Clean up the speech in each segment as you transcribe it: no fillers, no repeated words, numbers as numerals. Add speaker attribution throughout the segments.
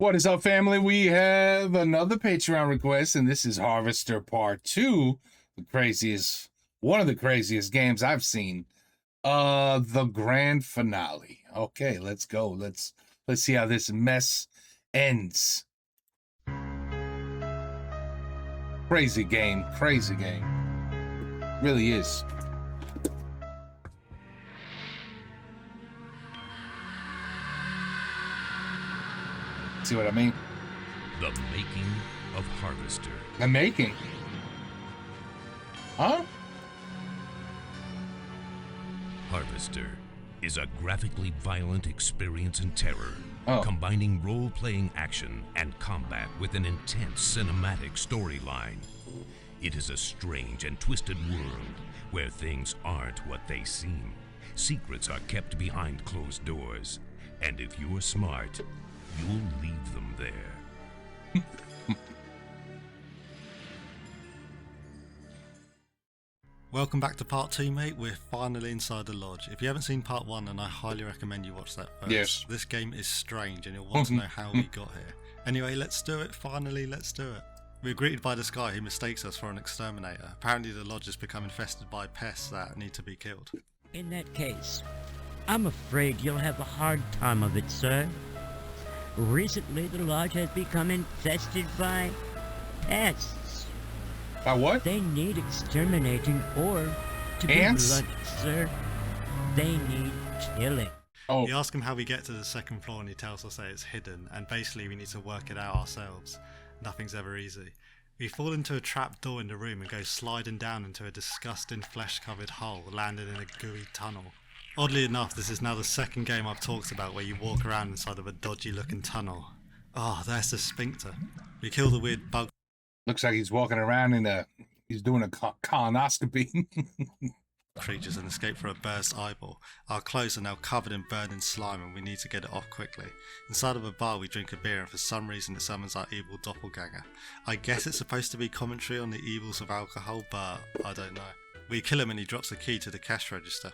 Speaker 1: What is up, family? We have another Patreon request, and this is Harvester Part 2. One of the craziest games I've seen. The grand finale. Okay, let's go. Let's see how this mess ends. Crazy game. Really is. See what I mean?
Speaker 2: The making of Harvester.
Speaker 1: The making? Huh?
Speaker 2: Harvester is a graphically violent experience in terror, combining role-playing action and combat with an intense cinematic storyline. It is a strange and twisted world where things aren't what they seem. Secrets are kept behind closed doors, and if you're smart, you'll leave them there.
Speaker 3: Welcome back to part 2, mate. We're finally inside the lodge. If you haven't seen part 1, then I highly recommend you watch that first.
Speaker 1: Yes.
Speaker 3: This game is strange and you'll want to know how we got here. Anyway, let's do it. Finally, let's do it. We're greeted by this guy who mistakes us for an exterminator. Apparently the lodge has become infested by pests that need to be killed.
Speaker 4: In that case, I'm afraid you'll have a hard time of it, sir. Recently, the lodge has become infested by pests.
Speaker 1: By what?
Speaker 4: They need exterminating, or to
Speaker 1: Ants?
Speaker 4: be blunt, sir, they need killing.
Speaker 1: Oh,
Speaker 3: We ask him how we get to the second floor and he tells us that it's hidden, and basically we need to work it out ourselves. Nothing's ever easy. We fall into a trap door in the room and go sliding down into a disgusting flesh-covered hole, landing in a gooey tunnel. Oddly enough, this is now the second game I've talked about where you walk around inside of a dodgy-looking tunnel. Oh, there's the sphincter. We kill the weird bug
Speaker 1: looks like he's walking around he's doing a colonoscopy.
Speaker 3: creatures and escape for a burst eyeball. Our clothes are now covered in burning slime and we need to get it off quickly. Inside of a bar we drink a beer and for some reason it summons our evil doppelganger. I guess it's supposed to be commentary on the evils of alcohol, but I don't know. We kill him and he drops the key to the cash register.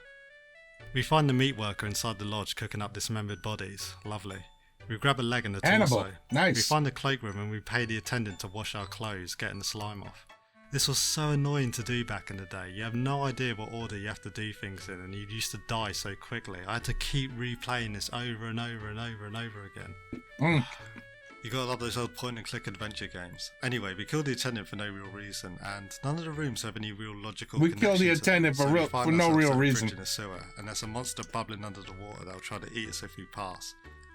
Speaker 3: We find the meat worker inside the lodge cooking up dismembered bodies. Lovely. We grab a leg and a
Speaker 1: Hannibal.
Speaker 3: torso.
Speaker 1: Nice.
Speaker 3: We find the cloakroom and we pay the attendant to wash our clothes, getting the slime off. This was so annoying to do back in the day. You have no idea what order you have to do things in and you used to die so quickly. I had to keep replaying this over and over and over and over again. You gotta love those old point and click adventure games. Anyway, we killed the attendant for no real reason, and none of the rooms have any real logical
Speaker 1: We
Speaker 3: connection
Speaker 1: killed the
Speaker 3: to
Speaker 1: attendant
Speaker 3: them,
Speaker 1: for
Speaker 3: so we
Speaker 1: real-
Speaker 3: find
Speaker 1: for no
Speaker 3: ourselves
Speaker 1: real
Speaker 3: at a bridge
Speaker 1: reason.
Speaker 3: in a sewer, and there's a monster bubbling under the water that'll try to eat us if we pass.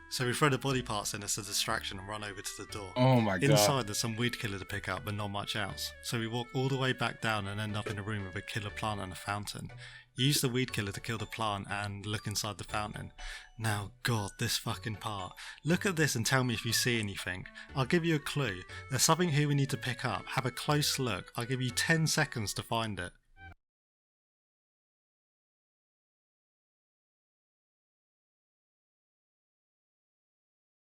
Speaker 3: So we throw the body parts in as a distraction and run over to the door.
Speaker 1: Oh my god.
Speaker 3: Inside there's some weed killer to pick up, but not much else. So we walk all the way back down and end up in a room with a killer plant and a fountain. Use the weed killer to kill the plant and look inside the fountain. Now, God, this fucking part. Look at this and tell me if you see anything. I'll give you a clue. There's something here we need to pick up. Have a close look. I'll give you 10 seconds to find it.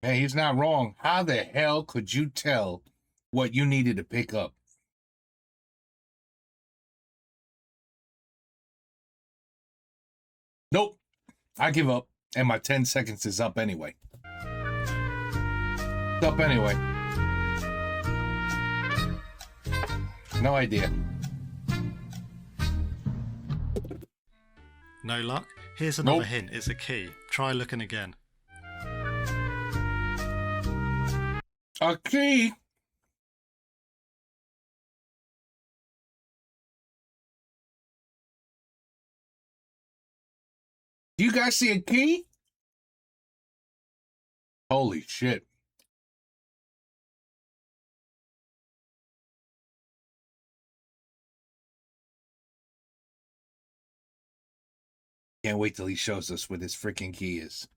Speaker 1: Man, he's not wrong. How the hell could you tell what you needed to pick up? Nope. I give up. And my 10 seconds is up anyway. It's up anyway. No idea.
Speaker 3: No luck? Here's another
Speaker 1: Nope.
Speaker 3: hint. It's a key. Try looking again.
Speaker 1: A key? Do you guys see a key? Holy shit. Can't wait till he shows us what his freaking key is.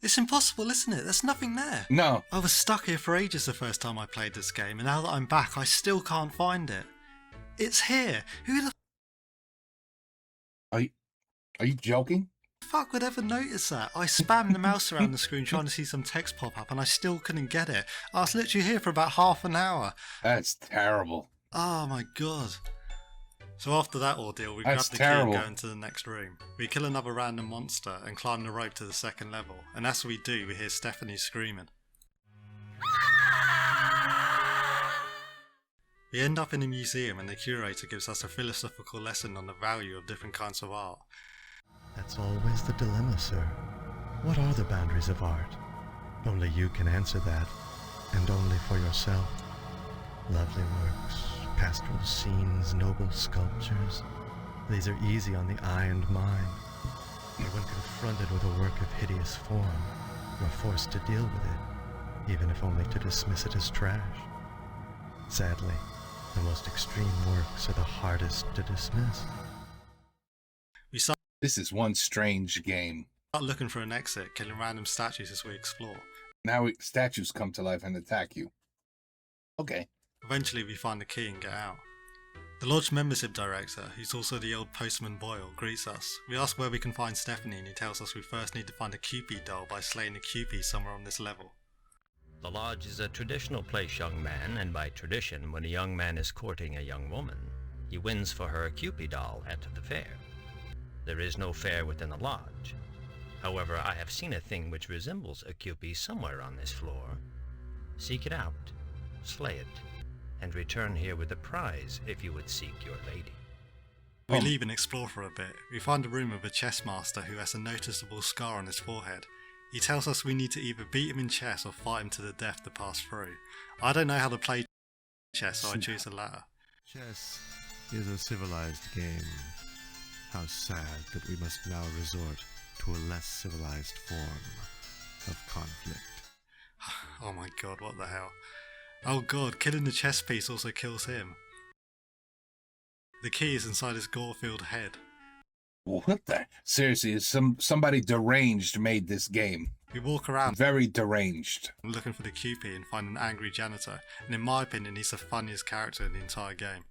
Speaker 3: It's impossible, isn't it? There's nothing there.
Speaker 1: No.
Speaker 3: I was stuck here for ages the first time I played this game, and now that I'm back, I still can't find it. It's here. Who the
Speaker 1: Are you joking?
Speaker 3: fuck would ever notice that? I spammed the mouse around the screen trying to see some text pop up, and I still couldn't get it. I was literally here for about half an hour.
Speaker 1: That's terrible.
Speaker 3: Oh my god. So after that ordeal, we grab
Speaker 1: That's
Speaker 3: the
Speaker 1: terrible.
Speaker 3: key and go into the next room. We kill another random monster and climb the rope to the second level, and as we do, we hear Stephanie screaming. We end up in a museum and the curator gives us a philosophical lesson on the value of different kinds of art.
Speaker 5: That's always the dilemma, sir. What are the boundaries of art? Only you can answer that, and only for yourself. Lovely works, pastoral scenes, noble sculptures. These are easy on the eye and mind. But when confronted with a work of hideous form, you're forced to deal with it, even if only to dismiss it as trash. Sadly, the most extreme works are the hardest to dismiss.
Speaker 3: We start
Speaker 1: This is one strange game.
Speaker 3: looking for an exit, killing random statues as we explore.
Speaker 1: Now statues come to life and attack you. Okay.
Speaker 3: Eventually we find the key and get out. The lodge membership director, who's also the old postman Boyle, greets us. We ask where we can find Stephanie and he tells us we first need to find a Cupid doll by slaying a Cupid somewhere on this level.
Speaker 6: The lodge is a traditional place, young man, and by tradition, when a young man is courting a young woman, he wins for her a Cupid doll at the fair. There is no fair within the lodge. However, I have seen a thing which resembles a Cupid somewhere on this floor. Seek it out, slay it, and return here with a prize if you would seek your lady.
Speaker 3: We leave and explore for a bit. We find a room with a chess master who has a noticeable scar on his forehead. He tells us we need to either beat him in chess or fight him to the death to pass through. I don't know how to play chess, so I choose the latter.
Speaker 5: Chess is a civilized game. How sad that we must now resort to a less civilized form of conflict.
Speaker 3: Oh my god, what the hell. Oh god, killing the chess piece also kills him. The key is inside his gore-filled head.
Speaker 1: What the? Seriously, somebody deranged made this game.
Speaker 3: We walk around
Speaker 1: Very deranged.
Speaker 3: looking for the Cupid and find an angry janitor, and in my opinion he's the funniest character in the entire game.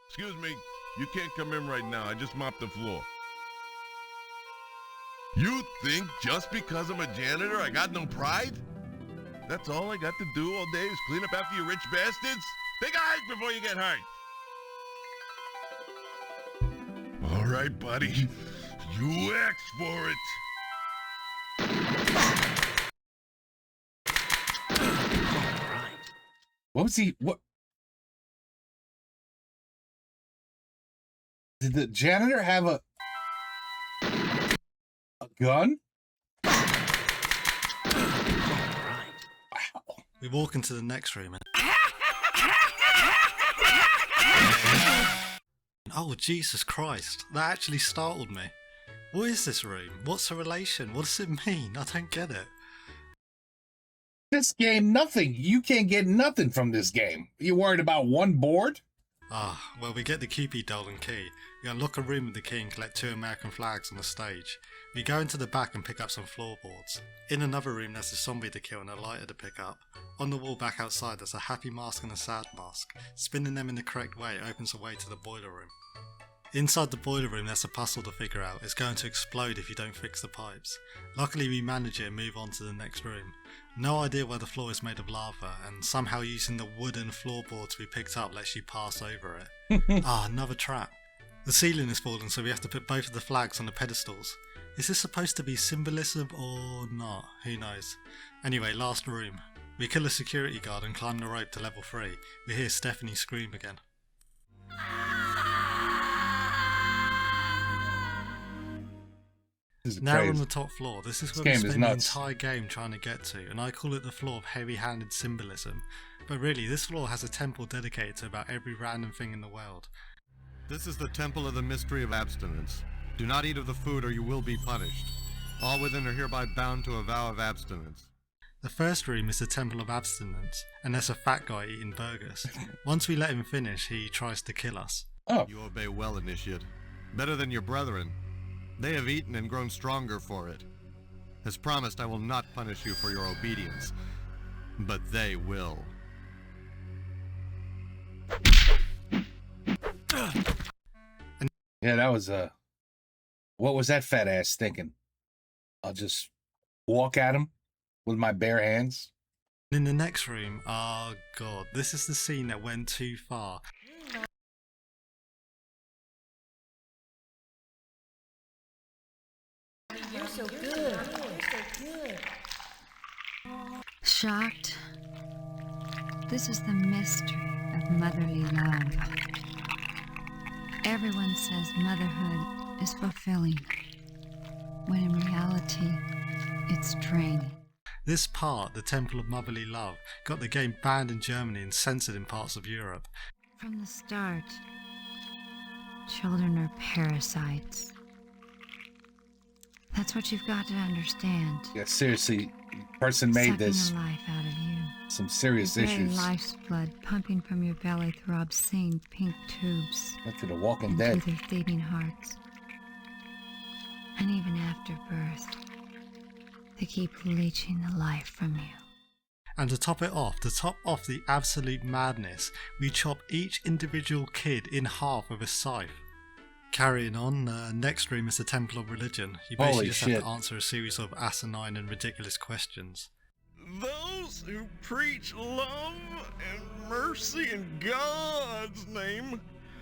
Speaker 7: Excuse me, you can't come in right now. I just mopped the floor. You think just because I'm a janitor I got no pride? That's all I got to do all day is clean up after you rich bastards? Take a hike before you get hurt. All right, buddy. You asked for it.
Speaker 1: What was he? What? Did the janitor have a gun? Wow.
Speaker 3: We walk into the next room and oh Jesus Christ, that actually startled me. What is this room? What's the relation? What does it mean? I don't get it.
Speaker 1: This game, nothing. You can't get nothing from this game. You worried about one board?
Speaker 3: Well, we get the Cupid doll and key. We unlock a room with the key and collect 2 American flags on the stage. We go into the back and pick up some floorboards. In another room there's a zombie to kill and a lighter to pick up. On the wall back outside there's a happy mask and a sad mask. Spinning them in the correct way opens a way to the boiler room. Inside the boiler room there's a puzzle to figure out. It's going to explode if you don't fix the pipes. Luckily we manage it and move on to the next room. No idea why the floor is made of lava, and somehow using the wooden floorboards we picked up lets you pass over it. Another trap. The ceiling is fallen, so we have to put both of the flags on the pedestals. Is this supposed to be symbolism or not? Who knows. Anyway, last room. We kill a security guard and climb the rope to level 3. We hear Stephanie scream again.
Speaker 1: This is
Speaker 3: Now we're
Speaker 1: crazy.
Speaker 3: on the top floor. This is where
Speaker 1: This
Speaker 3: we
Speaker 1: game is
Speaker 3: spend the
Speaker 1: nuts.
Speaker 3: entire game trying to get to, and I call it the floor of heavy-handed symbolism. But really, this floor has a temple dedicated to about every random thing in the world.
Speaker 5: This is the temple of the mystery of abstinence. Do not eat of the food or you will be punished. All within are hereby bound to a vow of abstinence.
Speaker 3: The first room is the Temple of Abstinence, and there's a fat guy eating burgers. Once we let him finish, he tries to kill us.
Speaker 1: Oh,
Speaker 5: You obey well, initiate. Better than your brethren. They have eaten and grown stronger for it. As promised, I will not punish you for your obedience, but they will.
Speaker 1: yeah, that was what was that fat ass thinking? I'll just walk at him with my bare hands.
Speaker 3: In the next room, oh god, this is the scene that went too far.
Speaker 8: You're so good.
Speaker 9: Shocked? This is the mystery of motherly love. Everyone says motherhood is fulfilling, when in reality, it's draining.
Speaker 3: This part, the Temple of Motherly Love, got the game banned in Germany and censored in parts of Europe.
Speaker 9: From the start, children are parasites. That's what you've got to understand.
Speaker 1: Yeah, seriously, person made this.
Speaker 9: Sucking the life out of you.
Speaker 1: Some serious
Speaker 9: Your very
Speaker 1: issues.
Speaker 9: life's blood pumping from your belly through obscene pink tubes.
Speaker 1: Went to The Walking
Speaker 9: and
Speaker 1: Dead.
Speaker 9: through their thieving hearts. And even after birth, they keep leeching the life from you.
Speaker 3: And to top off the absolute madness, we chop each individual kid in half with a scythe. Carrying on, next room is the Temple of Religion. You basically
Speaker 1: Holy
Speaker 3: just
Speaker 1: shit.
Speaker 3: have to answer a series of asinine and ridiculous questions.
Speaker 10: Those who preach love and mercy in God's name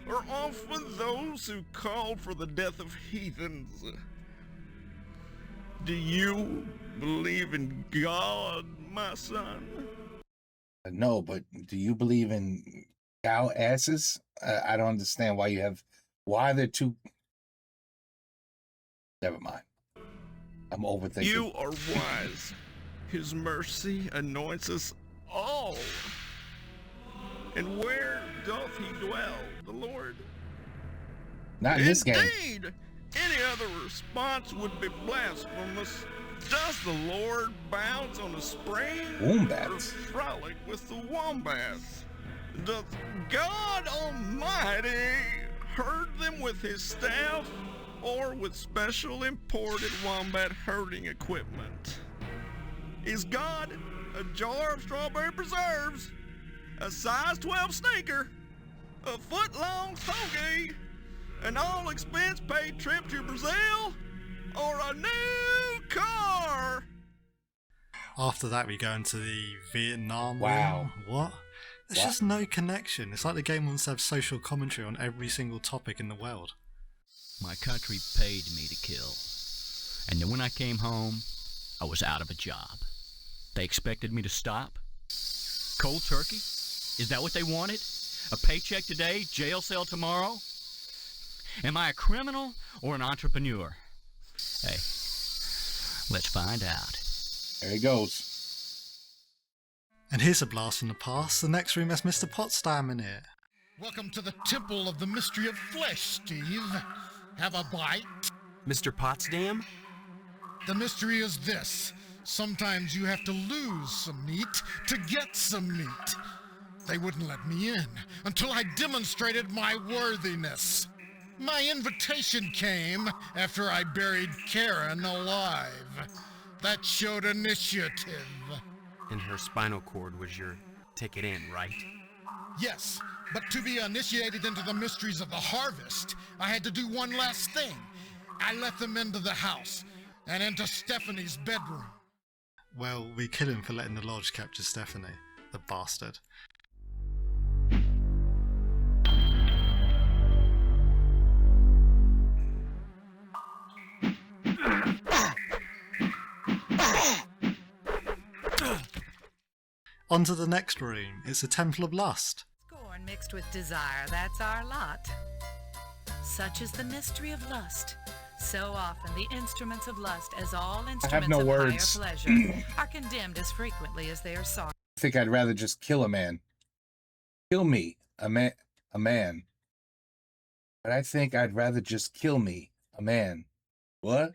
Speaker 10: are often those who call for the death of heathens. Do you believe in God, my son?
Speaker 1: No, but do you believe in cow asses? I don't understand why they're two. Never mind. I'm overthinking.
Speaker 10: You are wise. His mercy anoints us all. And where doth he dwell, the Lord?
Speaker 1: Not in this game.
Speaker 10: Indeed! Any other response would be blasphemous. Does the Lord bounce on a spring?
Speaker 1: Wombats.
Speaker 10: Or frolic with the wombats? Doth God Almighty herd them with his staff or with special imported wombat herding equipment? Is God a jar of strawberry preserves, a size 12 sneaker, a foot-long stogie, an all-expense-paid trip to Brazil, or a new car?
Speaker 3: After that, we go into the Vietnam
Speaker 1: Wow.
Speaker 3: room. What? There's just no connection. It's like the game wants to have social commentary on every single topic in the world.
Speaker 11: My country paid me to kill. And then when I came home, I was out of a job. They expected me to stop? Cold turkey? Is that what they wanted? A paycheck today, jail cell tomorrow? Am I a criminal or an entrepreneur? Hey, let's find out.
Speaker 1: There he goes.
Speaker 3: And here's a blast from the past. The next room has Mr. Potsdam in it.
Speaker 12: Welcome to the Temple of the Mystery of Flesh, Steve. Have a bite?
Speaker 13: Mr. Potsdam?
Speaker 12: The mystery is this. Sometimes you have to lose some meat to get some meat. They wouldn't let me in until I demonstrated my worthiness. My invitation came after I buried Karen alive. That showed initiative.
Speaker 13: And her spinal cord was your ticket in, right?
Speaker 12: Yes, but to be initiated into the mysteries of the harvest, I had to do one last thing. I let them into the house and into Stephanie's bedroom.
Speaker 3: Well, we kill him for letting the lodge capture Stephanie, the bastard. On to the next room. It's a Temple of Lust.
Speaker 14: Scorn mixed with desire, that's our lot. Such is the mystery of lust. So often the instruments of lust, as all instruments
Speaker 1: no
Speaker 14: of
Speaker 1: words.
Speaker 14: higher pleasure, are condemned as frequently as they are sought.
Speaker 1: I think I'd rather just kill a man. Kill me, a man. But I think I'd rather just kill me, a man. What?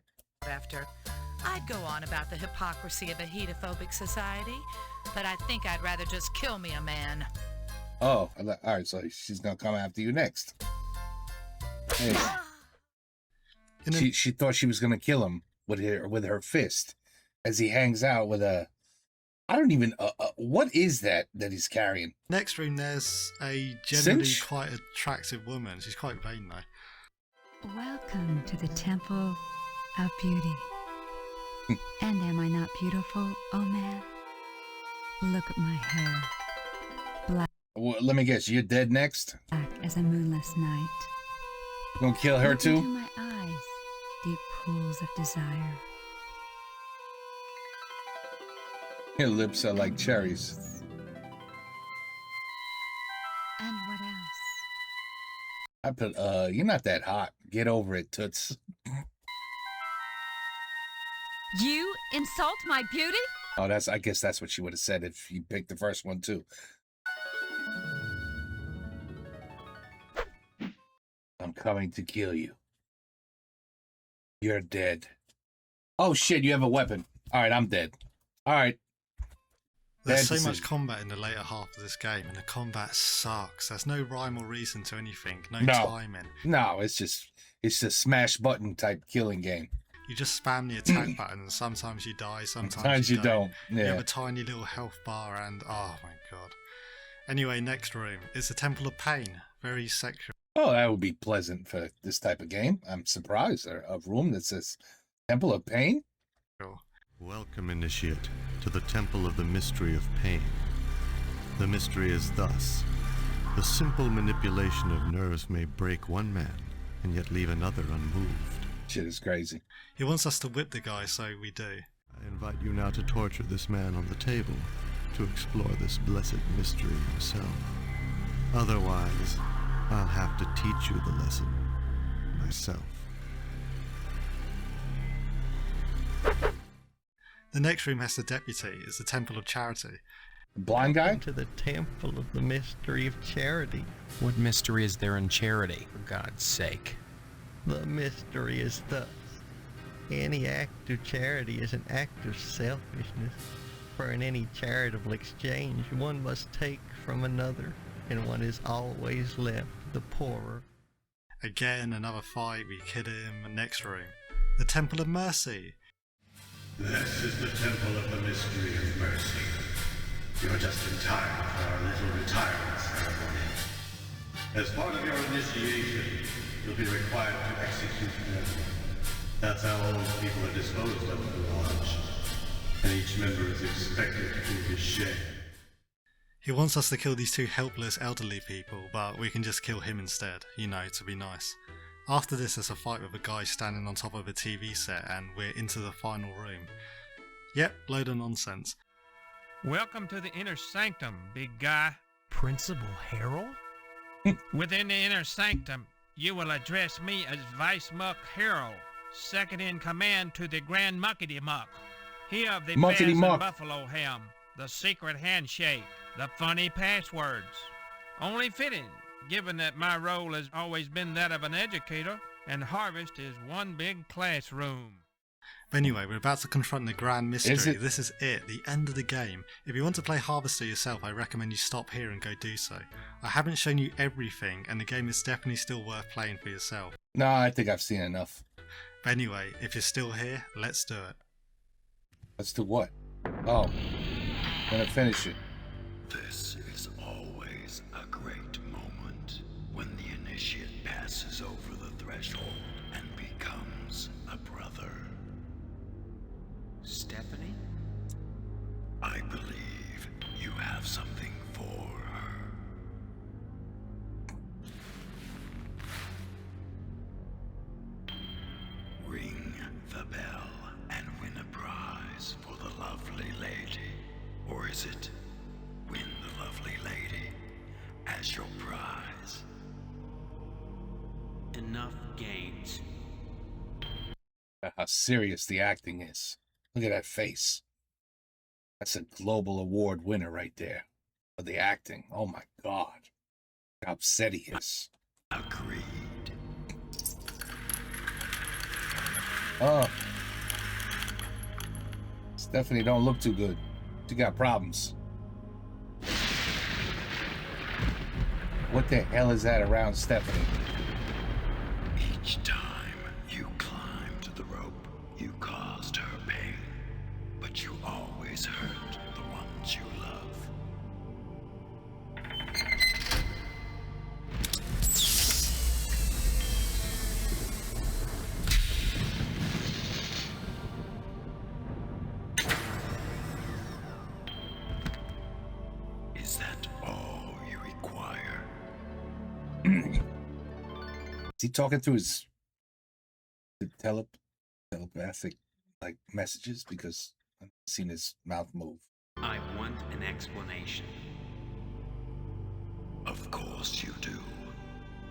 Speaker 14: After, I'd go on about the hypocrisy of a hedophobic society, but I think I'd rather just kill me a man.
Speaker 1: Oh, all right. So she's gonna come after you next. Hey. She thought she was gonna kill him with her fist as he hangs out with a. I don't even. What is that he's carrying?
Speaker 3: Next room, there's a generally
Speaker 1: Cinch?
Speaker 3: quite attractive woman. She's quite vain though.
Speaker 9: Welcome to the Temple of Beauty. And am I not beautiful, oh man? Look at my hair. Black
Speaker 1: Well, let me guess. You're dead next.
Speaker 9: as a moonless night.
Speaker 1: You gonna kill her
Speaker 9: Look
Speaker 1: too?
Speaker 9: into my eyes. deep pools of desire.
Speaker 1: Your lips are like cherries.
Speaker 9: And what else?
Speaker 1: I put, you're not that hot. Get over it, Toots.
Speaker 8: You insult my beauty?
Speaker 1: Oh, I guess that's what she would have said if you picked the first one, too. I'm coming to kill you. You're dead. Oh, shit, you have a weapon. All right, I'm dead. All right.
Speaker 3: There's so much combat in the later half of this game, and the combat sucks. There's no rhyme or reason to anything, no timing.
Speaker 1: No, it's a smash button type killing game.
Speaker 3: You just spam the attack button, and sometimes you die, sometimes you don't.
Speaker 1: Yeah.
Speaker 3: You have a tiny little health bar, and oh my god. Anyway, next room. It's the Temple of Pain. Very sexual.
Speaker 1: Oh, that would be pleasant for this type of game. I'm surprised. A room that says Temple of Pain?
Speaker 3: Sure.
Speaker 5: Welcome, Initiate, to the Temple of the Mystery of Pain. The mystery is thus. The simple manipulation of nerves may break one man, and yet leave another unmoved.
Speaker 1: Shit is crazy.
Speaker 3: He wants us to whip the guy, so we do.
Speaker 5: I invite you now to torture this man on the table, to explore this blessed mystery yourself. Otherwise, I'll have to teach you the lesson myself.
Speaker 3: The next room has the deputy. It's the Temple of Charity.
Speaker 1: The blind guy?
Speaker 15: To the Temple of the Mystery of Charity.
Speaker 13: What mystery is there in charity, for God's sake?
Speaker 15: The mystery is thus. Any act of charity is an act of selfishness. For in any charitable exchange, one must take from another, and one is always left the poorer.
Speaker 3: Again, another fight. We kill him. Next room. The Temple of Mercy.
Speaker 16: This is the Temple of the Mystery of Mercy. You're just in time for our little retirement ceremony. As part of your initiation, you'll be required to execute them. That's how old people are disposed of in the lodge. And each member is expected to do his share.
Speaker 3: He wants us to kill these two helpless elderly people, but we can just kill him instead, you know, to be nice. After this, there's a fight with a guy standing on top of a TV set, and we're into the final room. Yep, load of nonsense.
Speaker 17: Welcome to the inner sanctum, big guy.
Speaker 13: Principal Harold?
Speaker 17: Within the inner sanctum, you will address me as Vice Muck Harold, second in command to the Grand Muckety Muck. He of the Bears and Buffalo Ham, the secret handshake, the funny passwords. Only fitting, given that my role has always been that of an educator, and Harvest is one big classroom.
Speaker 3: But anyway, we're about to confront the grand mystery. This is it, the end of the game. If you want to play Harvester yourself, I recommend you stop here and go do so. I haven't shown you everything, and the game is definitely still worth playing for yourself.
Speaker 1: No, I think I've seen enough.
Speaker 3: But anyway, if you're still here, let's do it.
Speaker 1: Let's do what? Oh, I'm gonna finish it.
Speaker 16: This is always a great moment when the initiate passes over the threshold and becomes a brother.
Speaker 18: Stephanie?
Speaker 16: I believe you have something for her. Ring the bell and win a prize for the lovely lady. Or is it win the lovely lady as your prize?
Speaker 18: Enough games.
Speaker 1: How serious the acting is. Look at that face. That's a global award winner right there for the acting. Oh my God. How upset he is.
Speaker 16: Agreed.
Speaker 1: Oh. Stephanie don't look too good. She got problems. What the hell is that around Stephanie?
Speaker 16: Each time you climbed the rope, you caused her pain. But you always hurt the ones you love. Is that all you require?
Speaker 1: Is he talking through his telepathic like messages because I've seen his mouth move.
Speaker 13: I want an explanation.
Speaker 18: Of course you do.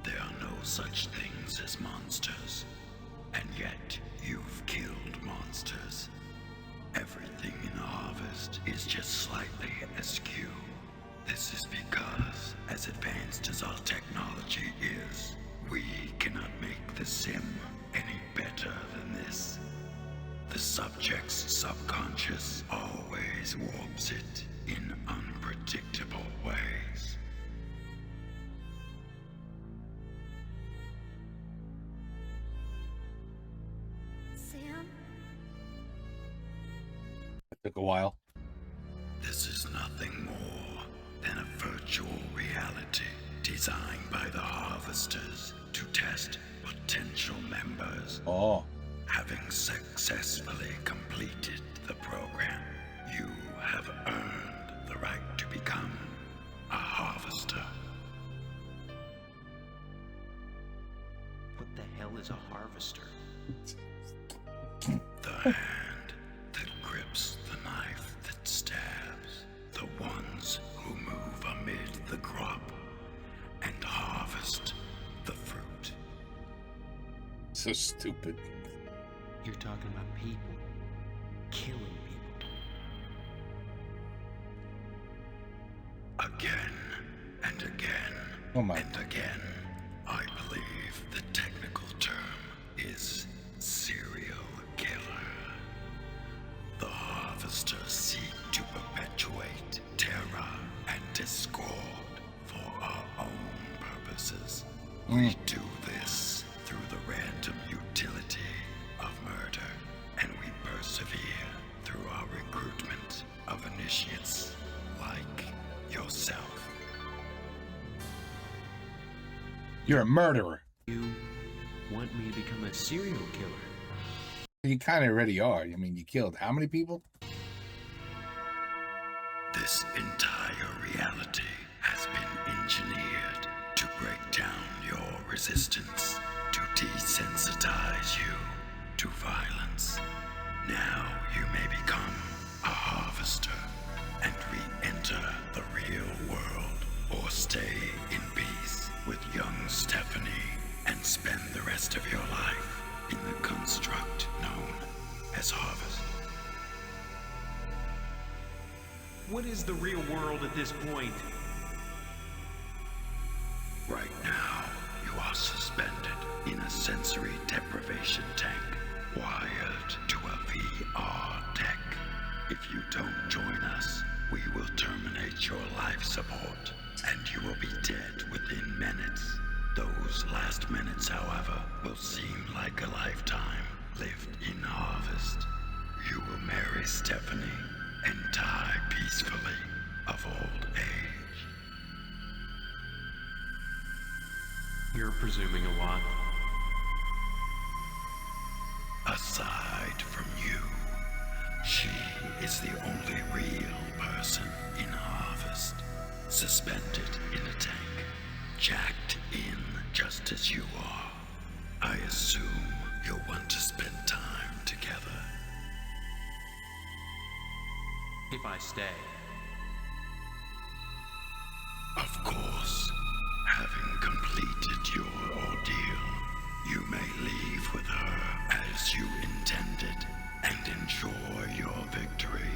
Speaker 18: There are no such things as monsters. And yet, you've killed monsters. Everything in Harvest is just slightly askew. This is because, as advanced as our technology is, we cannot make the sim any better than this. The subject's subconscious always warps it in unpredictable ways.
Speaker 19: Sam?
Speaker 1: It took a while.
Speaker 18: This is nothing more than a virtual reality designed by the Harvesters to test potential members.
Speaker 1: Oh.
Speaker 18: Having successfully completed the program, you have earned the right to become a Harvester.
Speaker 13: What the hell is a harvester?
Speaker 18: The hand that grips the knife that stabs, the ones who move amid the crop and harvest the fruit.
Speaker 1: So stupid.
Speaker 13: You're talking about people. Killing people.
Speaker 18: Again and again and again, I believe the technical term is serial killer. The Harvesters seek to perpetuate terror and discord for our own purposes. We do this through the random utility of murder, and we persevere through our recruitment of initiates like yourself.
Speaker 1: You're a murderer.
Speaker 13: You want me to become a serial killer?
Speaker 1: You kind of already are. I mean, you killed how many people?
Speaker 18: This entire reality has been engineered to break down your resistance, to desensitize you to violence. Now you may become a Harvester and re-enter the real world, or stay in peace with young Stephanie and spend the rest of your life in the construct known as Harvest.
Speaker 13: What is the real world at this point?
Speaker 18: Right now, you are suspended in a sensory deprivation tank, wired to a VR tech. If you don't join us, we will terminate your life support, and you will be dead within minutes. Those last minutes, however, will seem like a lifetime lived in Harvest. You will marry Stephanie and die peacefully of old age.
Speaker 13: You're presuming a lot.
Speaker 18: Aside from you, she is the only real person in Harvest, suspended in a tank, jacked in just as you are. I assume you'll want to spend time together.
Speaker 13: If I stay.
Speaker 18: Of course, having completed your ordeal, you may leave with her as you intended and enjoy your victory.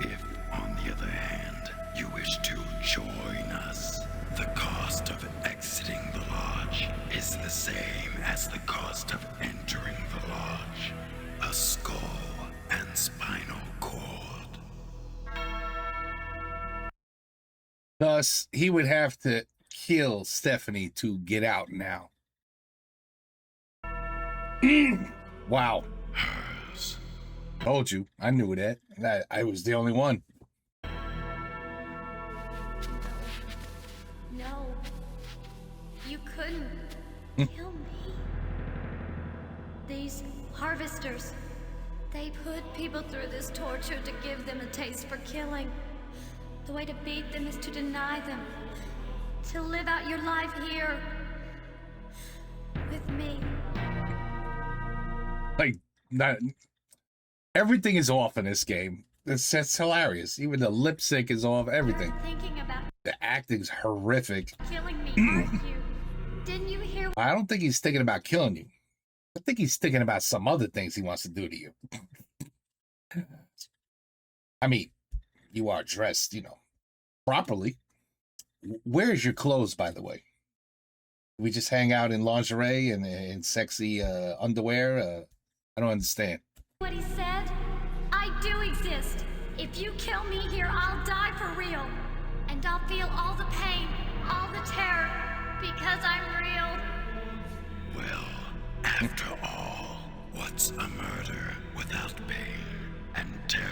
Speaker 18: If, on the other hand, you wish to join us, the cost of exiting the lodge is the same as the cost of entering the lodge. A skull and spinal cord.
Speaker 1: Thus, he would have to kill Stephanie to get out now. Wow.
Speaker 18: Hers.
Speaker 1: Told you. I knew that. I was the only one.
Speaker 19: No. You couldn't kill me. These harvesters, they put people through this torture to give them a taste for killing. The way to beat them is to deny them. To live out your life here. With me.
Speaker 1: not everything is off in this game. It's hilarious. Even the lip sync is off. Everything.
Speaker 19: Thinking about
Speaker 1: The acting's horrific.
Speaker 19: killing me, aren't you? Didn't you hear?
Speaker 1: I don't think he's thinking about killing you. I think he's thinking about some other things he wants to do to you. I mean, you are dressed, properly. Where's your clothes, by the way? We just hang out in lingerie and in sexy underwear? I don't understand.
Speaker 19: What he said? I do exist. If you kill me here, I'll die for real. And I'll feel all the pain, all the terror, because I'm real.
Speaker 18: Well, after all, what's a murder without pain and terror?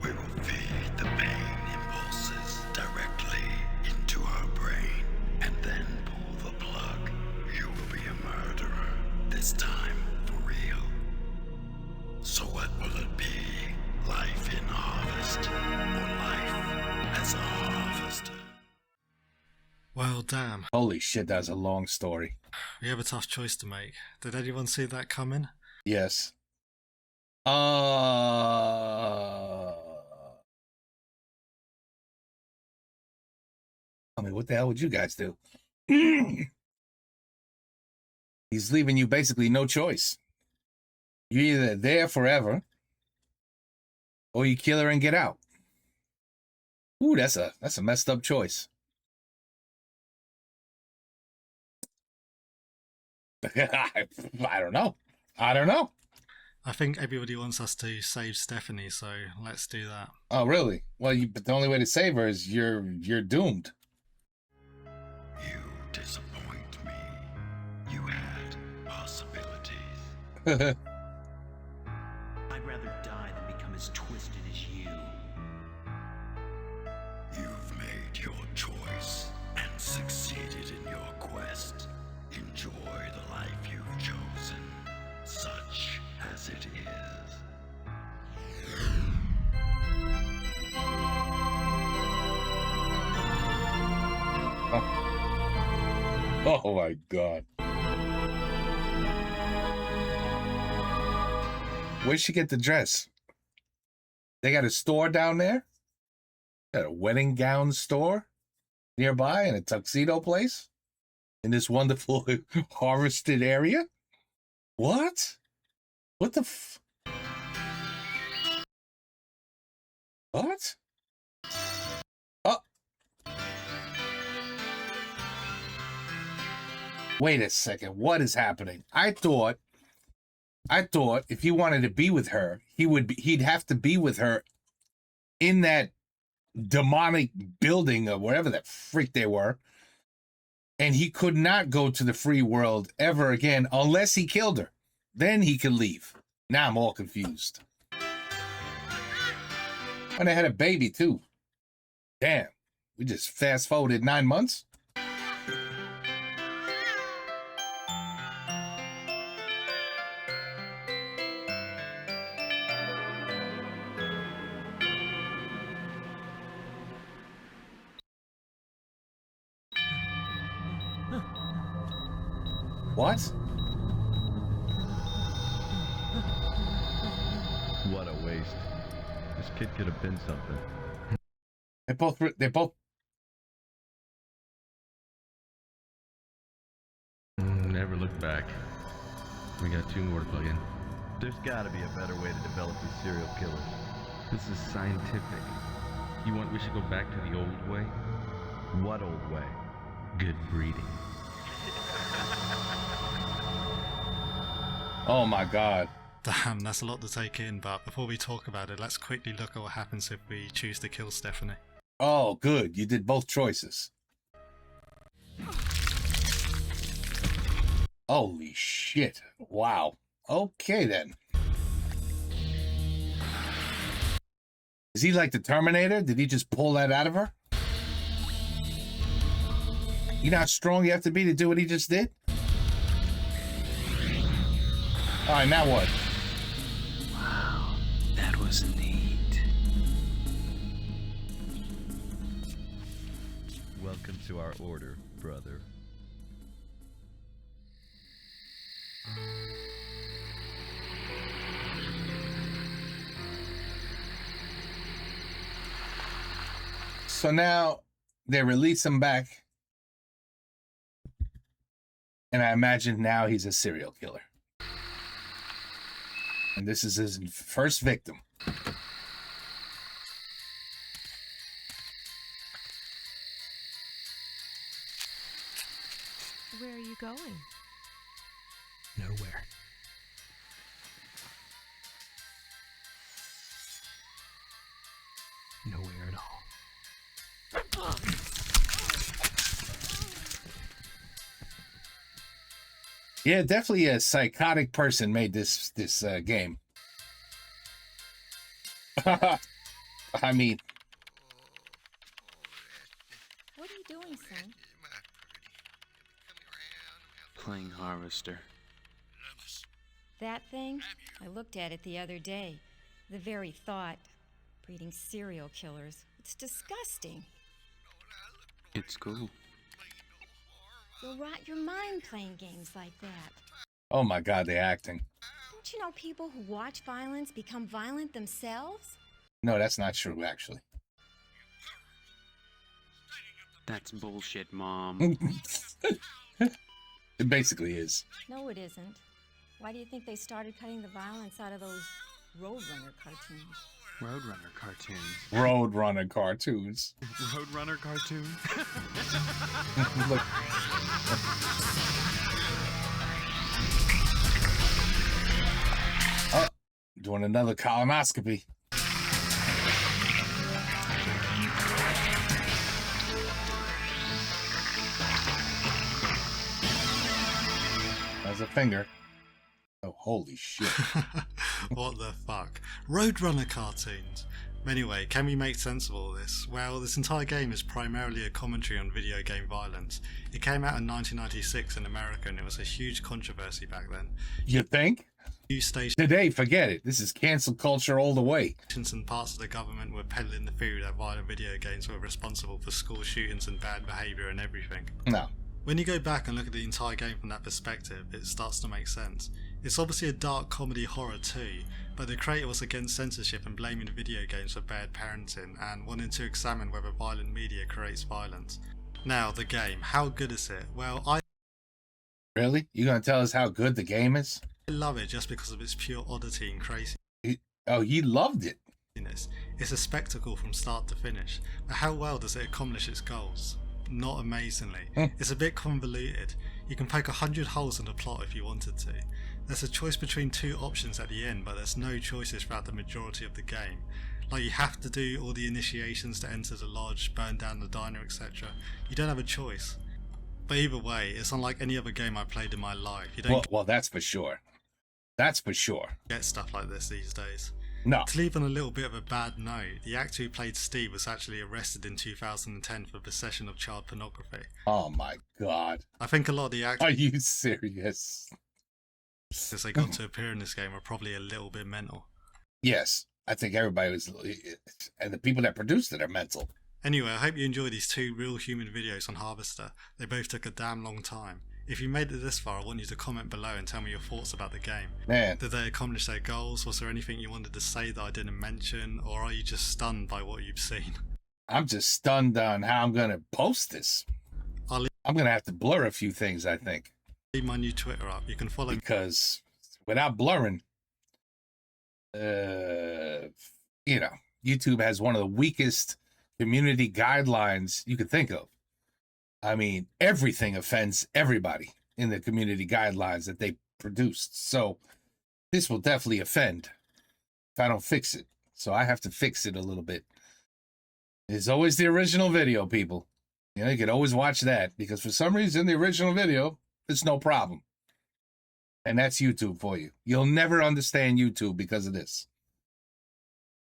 Speaker 18: We will feed the pain impulses directly into our brain and then pull the plug. You will be a murderer, this time for real. So what will it be? Life in Harvest or life as a harvester?
Speaker 3: Well, damn.
Speaker 1: Holy shit, that's a long story.
Speaker 3: We have a tough choice to make. Did anyone see that coming?
Speaker 1: Yes. I mean, what the hell would you guys do? He's leaving you basically no choice. You're either there forever, or you kill her and get out. Ooh, that's a messed up choice. I don't know.
Speaker 3: I think everybody wants us to save Stephanie, so let's do that.
Speaker 1: Oh, really? Well, but the only way to save her is you're doomed.
Speaker 18: You disappoint me. You had possibilities.
Speaker 20: I'd rather die than become as twisted as you.
Speaker 18: You've made your choice and succeeded in your quest. Enjoy the life you've chosen, such as it is.
Speaker 1: Oh my God. Where'd she get the dress? They got a store down there? Got a wedding gown store nearby and a tuxedo place in this wonderful harvested area? What? What the What? Oh. Wait a second. What is happening? I thought if he wanted to be with her, he'd have to be with her in that demonic building or wherever that freak they were. And he could not go to the free world ever again unless he killed her. Then he could leave. Now I'm all confused. And they had a baby too. Damn. We just fast forwarded 9 months. What?
Speaker 21: What a waste. This kid could have been something.
Speaker 1: They both.
Speaker 21: Never look back. We got 2 more to plug in. There's gotta be a better way to develop these serial killers. This is scientific. You want we should go back to the old way? What old way? Good breeding.
Speaker 1: Oh my God.
Speaker 3: Damn, that's a lot to take in, but before we talk about it, let's quickly look at what happens if we choose to kill Stephanie.
Speaker 1: Oh, good. You did both choices. Holy shit. Wow. Okay, then. Is he like the Terminator? Did he just pull that out of her? You know how strong you have to be to do what he just did? All right, now what?
Speaker 20: Wow, that was neat.
Speaker 21: Welcome to our order, brother.
Speaker 1: So now they release him back. And I imagine now he's a serial killer. And this is his first victim.
Speaker 2: Where are you going?
Speaker 13: Nowhere. Nowhere at all.
Speaker 1: Yeah, definitely a psychotic person made this game. I mean,
Speaker 2: What are you doing, son?
Speaker 20: Playing Harvester.
Speaker 22: That thing? I looked at it the other day. The very thought. Breeding serial killers. It's disgusting.
Speaker 20: It's cool.
Speaker 22: You'll rot your mind playing games like that.
Speaker 1: oh my God, the acting.
Speaker 22: Don't you know people who watch violence become violent themselves?
Speaker 1: No, that's not true, actually.
Speaker 20: That's bullshit, Mom.
Speaker 1: It basically is.
Speaker 22: No, it isn't. Why do you think they started cutting the violence out of those Roadrunner cartoons?
Speaker 20: Roadrunner cartoons.
Speaker 1: Roadrunner cartoons.
Speaker 20: Roadrunner cartoon?
Speaker 1: Look. Oh, doing another colonoscopy. There's a finger. Oh, holy shit.
Speaker 3: What the fuck? Roadrunner cartoons. Anyway, can we make sense of all this? Well, this entire game is primarily a commentary on video game violence. It came out in 1996 in America and it was a huge controversy back then.
Speaker 1: You think? Today, forget it. This is cancel culture all the way.
Speaker 3: And parts of the government were peddling the theory that violent video games were responsible for school shootings and bad behaviour and everything.
Speaker 1: No.
Speaker 3: When you go back and look at the entire game from that perspective, it starts to make sense. It's obviously a dark comedy horror too, but the creator was against censorship and blaming video games for bad parenting and wanting to examine whether violent media creates violence. Now, the game, how good is it? Well, I
Speaker 1: Really? You gonna tell us how good the game is?
Speaker 3: love it just because of its pure oddity and craziness.
Speaker 1: Oh, he loved it.
Speaker 3: It's a spectacle from start to finish, but how well does it accomplish its goals? Not amazingly. It's a bit convoluted. You can poke 100 holes in the plot if you wanted to. There's a choice between two options at the end, but there's no choices throughout the majority of the game. Like, you have to do all the initiations to enter the lodge, burn down the diner, etc. You don't have a choice. But either way, it's unlike any other game I've played in my life. You don't
Speaker 1: Well, that's for sure. That's for sure.
Speaker 3: get stuff like this these days.
Speaker 1: No.
Speaker 3: To leave on a little bit of a bad note, the actor who played Steve was actually arrested in 2010 for possession of child pornography.
Speaker 1: Oh my God.
Speaker 3: I think a lot of the actors
Speaker 1: Are you serious?
Speaker 3: they got to appear in this game are probably a little bit mental.
Speaker 1: Yes. I think everybody was, and the people that produced it are mental.
Speaker 3: Anyway, I hope you enjoy these two real human videos on Harvester. They both took a damn long time. If you made it this far, I want you to comment below and tell me your thoughts about the game.
Speaker 1: Man.
Speaker 3: Did they accomplish their goals? Was there anything you wanted to say that I didn't mention? Or are you just stunned by what you've seen?
Speaker 1: I'm just stunned on how I'm going to post this. I'm going to have to blur a few things, I think.
Speaker 3: Leave my new Twitter up. You can follow me.
Speaker 1: Because without blurring, YouTube has one of the weakest community guidelines you could think of. I mean, everything offends everybody in the community guidelines that they produced. So this will definitely offend if I don't fix it. So I have to fix it a little bit. There's always the original video, people. You can always watch that because for some reason, the original video, it's no problem. And that's YouTube for you. You'll never understand YouTube because of this.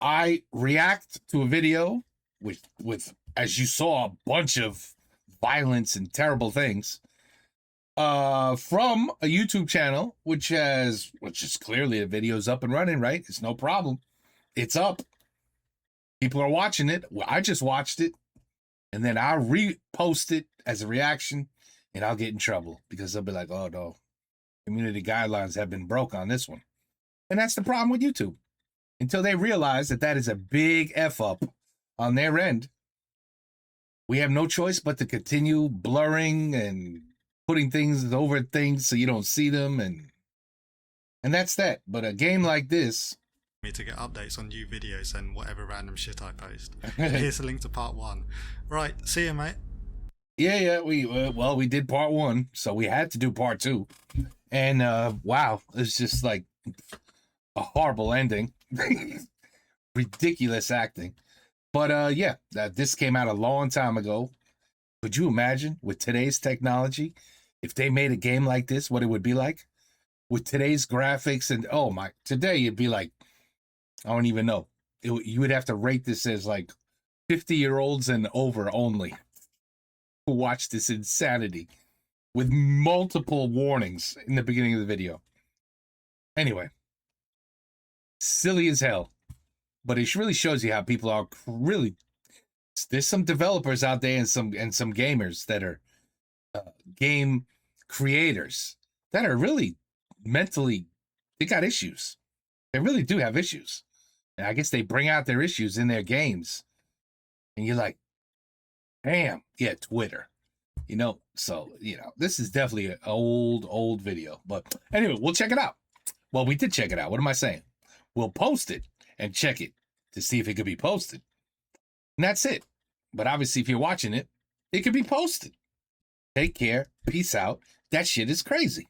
Speaker 1: I react to a video with as you saw, a bunch of violence and terrible things from a YouTube channel, which is clearly the video's up and running, right? It's no problem. It's up. People are watching it. Well, I just watched it, and then I'll repost it as a reaction, and I'll get in trouble because they'll be like, oh no, community guidelines have been broke on this one. And that's the problem with YouTube. Until they realize that that is a big F up on their end, we have no choice but to continue blurring and putting things over things so you don't see them, and that's that. But a game like this,
Speaker 3: me to get updates on new videos and whatever random shit I post. Here's a link to part 1. Right, see you, mate.
Speaker 1: Yeah, we did part 1, so we had to do part 2, and wow, it's just like a horrible ending. Ridiculous acting. But yeah, this came out a long time ago. Could you imagine with today's technology, if they made a game like this, what it would be like? With today's graphics and today it'd be like, I don't even know. You would have to rate this as like 50-year-olds and over only who watch this insanity with multiple warnings in the beginning of the video. Anyway, silly as hell. But it really shows you how people are really. There's some developers out there and some gamers that are game creators that are really mentally. They got issues. They really do have issues, and I guess they bring out their issues in their games. And you're like, damn, yeah, Twitter, So this is definitely an old video. But anyway, we'll check it out. Well, we did check it out. What am I saying? We'll post it and check it to see if it could be posted. And that's it. But obviously, if you're watching it, it could be posted. Take care. Peace out. That shit is crazy.